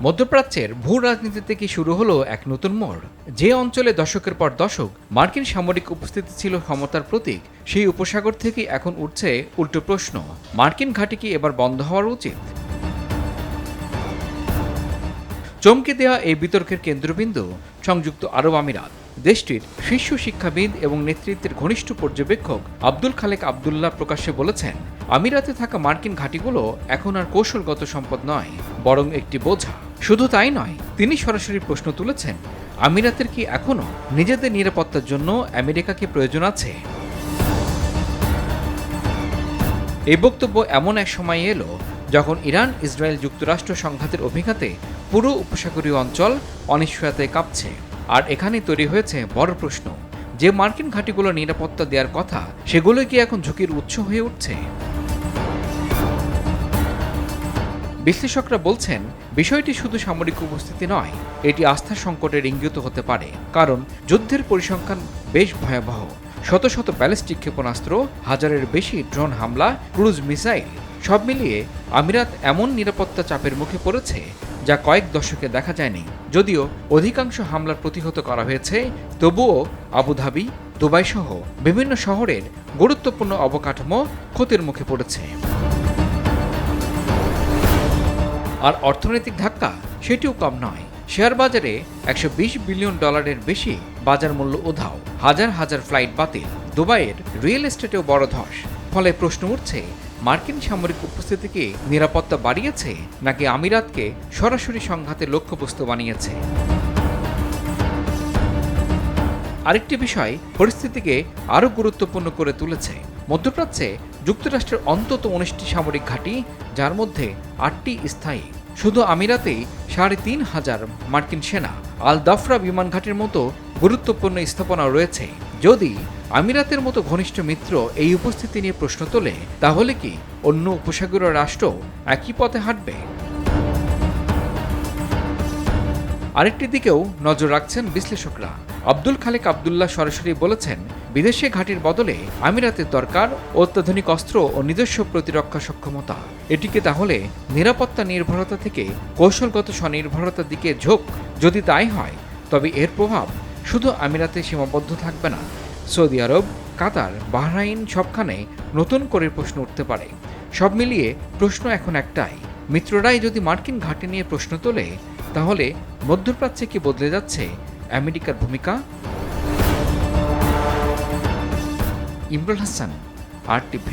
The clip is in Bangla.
মধ্যপ্রাচ্যের ভূ রাজনীতিতে কি শুরু হলো এক নতুন মোড়? যে অঞ্চলে দশকের পর দশক মার্কিন সামরিক উপস্থিতি ছিল ক্ষমতার প্রতীক, সেই উপসাগর থেকে এখন উঠছে উল্টো প্রশ্ন, মার্কিন ঘাঁটি কি এবার বন্ধ হওয়া উচিত? চমকে দেওয়া এই বিতর্কের কেন্দ্রবিন্দু সংযুক্ত আরব আমিরাত। দেশটির শীর্ষ শিক্ষাবিদ এবং নেতৃত্বের ঘনিষ্ঠ পর্যবেক্ষক আব্দুল খালেক আবদুল্লাহ প্রকাশ্যে বলেছেন, আমিরাতে থাকা মার্কিন ঘাঁটিগুলো এখন আর কৌশলগত সম্পদ নয়, বরং একটি বোঝা। শুধু তাই নয়, তিনি সরাসরি প্রশ্ন তুলেছেন, আমিরাতের কি এখনও নিজেদের নিরাপত্তার জন্য আমেরিকাকে প্রয়োজন আছে? এই বক্তব্য এমন এক সময় এলো যখন ইরান ইসরায়েল যুক্তরাষ্ট্র সংঘাতের অভিঘাতে পুরো উপসাগরীয় অঞ্চল অনিশ্চয়তায় কাঁপছে। আর এখানেই তৈরি হয়েছে বড় প্রশ্ন, যে মার্কিন ঘাঁটিগুলো নিরাপত্তা দেওয়ার কথা, সেগুলো কি এখন ঝুঁকির উৎস হয়ে উঠছে? বিশ্লেষকরা বলছেন, বিষয়টি শুধু সামরিক উপস্থিতি নয়, এটি আস্থা সংকটের ইঙ্গিত হতে পারে। কারণ যুদ্ধের পরিসংখ্যান বেশ ভয়াবহ। শত শত ব্যালিস্টিক ক্ষেপণাস্ত্র, হাজারের বেশি ড্রোন হামলা, ক্রুজ মিসাইল, সব মিলিয়ে আমিরাত এমন নিরাপত্তা চাপের মুখে পড়েছে যা কয়েক দশকে দেখা যায়নি। যদিও অধিকাংশ হামলার প্রতিহত করা হয়েছে, তবুও আবুধাবি, দুবাই সহ বিভিন্ন শহরের গুরুত্বপূর্ণ অবকাঠামো ক্ষতির মুখে পড়েছে। আর অর্থনৈতিক ধাক্কা সেটিও কম নয়। শেয়ার বাজারে $120 বিলিয়ন বেশি বাজার মূল্য উধাও, হাজার হাজার ফ্লাইট বাতিল, দুবাইয়ের রিয়েল এস্টেটেও বড় ধস। ফলে প্রশ্ন উঠছে, মার্কিন সামরিক উপস্থিতি কি নিরাপত্তা বাড়িয়েছে, নাকি আমিরাতকে সরাসরি সংঘাতের লক্ষ্যবস্তু বানিয়েছে? আরেকটি বিষয় পরিস্থিতিকে আরও গুরুত্বপূর্ণ করে তুলেছে। মধ্যপ্রাচ্যে যুক্তরাষ্ট্রের অন্তত 19টি সামরিক ঘাঁটি, যার মধ্যে 8টি স্থায়ী। শুধু আমিরাতেই 3,500 মার্কিন সেনা, আল দাফরা বিমান ঘাঁটির মতো গুরুত্বপূর্ণ স্থাপনা রয়েছে। যদি আমিরাতের মতো ঘনিষ্ঠ মিত্র এই উপস্থিতি নিয়ে প্রশ্ন তোলে, তাহলে কি অন্য উপসাগরীয় রাষ্ট্র একই পথে হাঁটবে? আরেকটি দিকেও নজর রাখছেন বিশ্লেষকরা। আব্দুল খালেক আবদুল্লাহ সরাসরি বলেছেন, বিদেশে ঘাঁটির বদলে আমিরাতের দরকার অত্যাধুনিক অস্ত্র ও নিজস্ব প্রতিরক্ষা সক্ষমতা। এটিকে তাহলে নিরাপত্তা নির্ভরতা থেকে কৌশলগত স্বনির্ভরতার দিকে ঝোঁক। যদি তাই হয়, তবে এর প্রভাব শুধু আমিরাতে সীমাবদ্ধ থাকবে না। সৌদি আরব, কাতার, বাহরাইন সবখানে নতুন করে প্রশ্ন উঠতে পারে। সব মিলিয়ে প্রশ্ন এখন একটাই, মিত্ররাই যদি মার্কিন ঘাঁটি নিয়ে প্রশ্ন তোলে, তাহলে মধ্যপ্রাচ্যে কি বদলে যাচ্ছে আমেরিকার ভূমিকা? ইমরুল হাসান, RTV।